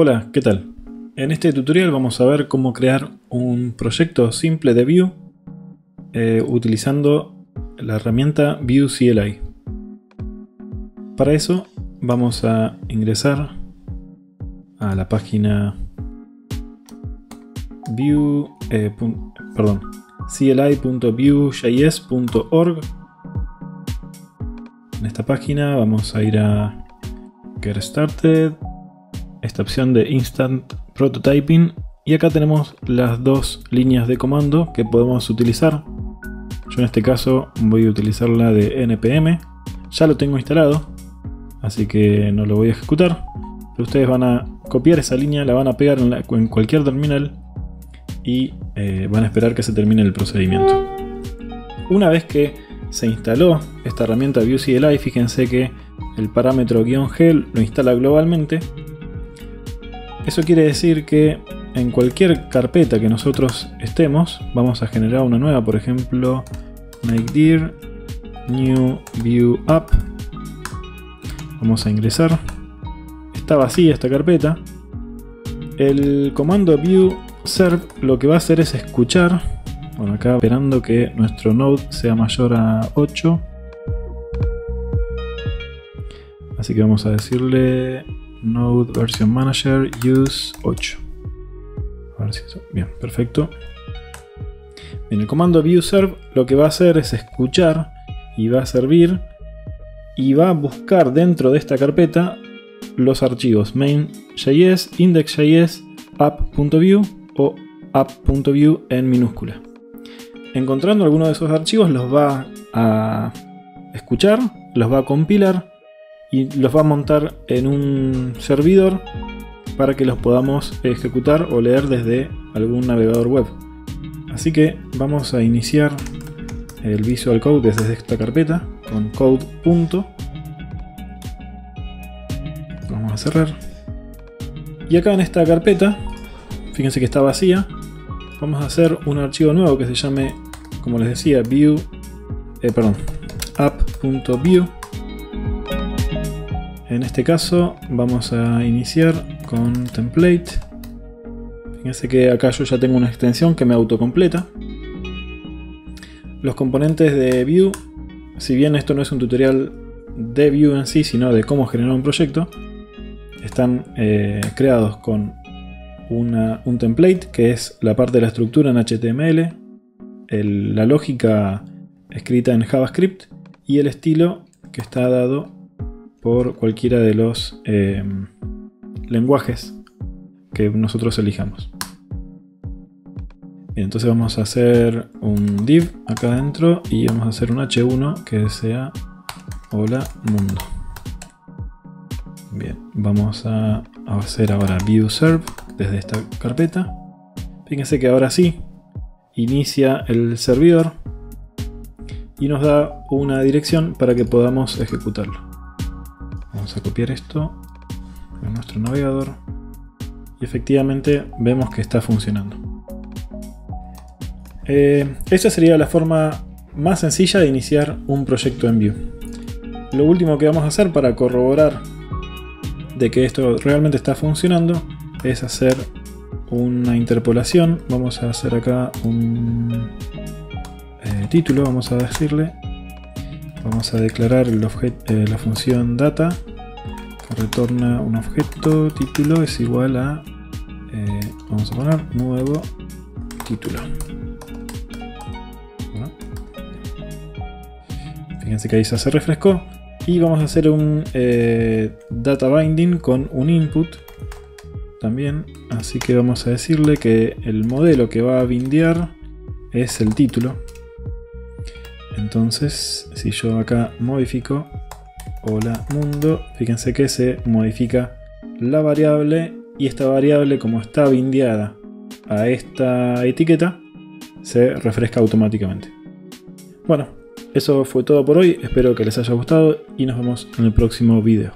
Hola, ¿qué tal? En este tutorial vamos a ver cómo crear un proyecto simple de Vue utilizando la herramienta Vue CLI. Para eso vamos a ingresar a la página cli.vue.js.org. En esta página vamos a ir a Get Started, esta opción de Instant Prototyping, y acá tenemos las dos líneas de comando que podemos utilizar. Yo en este caso voy a utilizar la de npm, ya lo tengo instalado, así que no lo voy a ejecutar, pero ustedes van a copiar esa línea, la van a pegar en cualquier terminal y van a esperar que se termine el procedimiento. Una vez que se instaló esta herramienta Vue CLI, fíjense que el parámetro "-g" lo instala globalmente. Eso quiere decir que en cualquier carpeta que nosotros estemos, vamos a generar una nueva, por ejemplo, make_dir new Vue app. Vamos a ingresar. Está vacía esta carpeta. El comando Vue serve lo que va a hacer es escuchar. Bueno, acá esperando que nuestro node sea mayor a 8. Así que vamos a decirle node version manager use 8. A ver si eso. Bien, perfecto. Bien, el comando Vue serve lo que va a hacer es escuchar y va a servir y va a buscar dentro de esta carpeta los archivos main.js, index.js, app.vue o app.vue en minúscula. Encontrando alguno de esos archivos los va a escuchar, los va a compilar y los va a montar en un servidor para que los podamos ejecutar o leer desde algún navegador web. Así que vamos a iniciar el Visual Code desde esta carpeta con code. Vamos a cerrar. Y acá en esta carpeta, fíjense que está vacía, vamos a hacer un archivo nuevo que se llame, como les decía, app.vue. En este caso vamos a iniciar con template. Fíjense que acá yo ya tengo una extensión que me autocompleta. Los componentes de Vue, si bien esto no es un tutorial de Vue en sí, sino de cómo generar un proyecto, están creados con un template que es la parte de la estructura en HTML, la lógica escrita en JavaScript y el estilo que está dado por cualquiera de los lenguajes que nosotros elijamos. Bien, entonces vamos a hacer un div acá adentro y vamos a hacer un h1 que sea hola mundo. Bien, vamos a hacer ahora Vue serve desde esta carpeta. Fíjense que ahora sí inicia el servidor y nos da una dirección para que podamos ejecutarlo. Vamos a copiar esto en nuestro navegador y efectivamente vemos que está funcionando. Esta sería la forma más sencilla de iniciar un proyecto en Vue. Lo último que vamos a hacer para corroborar de que esto realmente está funcionando es hacer una interpolación. Vamos a hacer acá un título, vamos a decirle. Vamos a declarar la función data que retorna un objeto título es igual a vamos a poner nuevo título. Bueno. Fíjense que ahí ya se refrescó y vamos a hacer un data binding con un input también, así que vamos a decirle que el modelo que va a bindear es el título. Entonces, si yo acá modifico hola mundo, fíjense que se modifica la variable y esta variable, como está bindeada a esta etiqueta, se refresca automáticamente. Bueno, eso fue todo por hoy, espero que les haya gustado y nos vemos en el próximo video.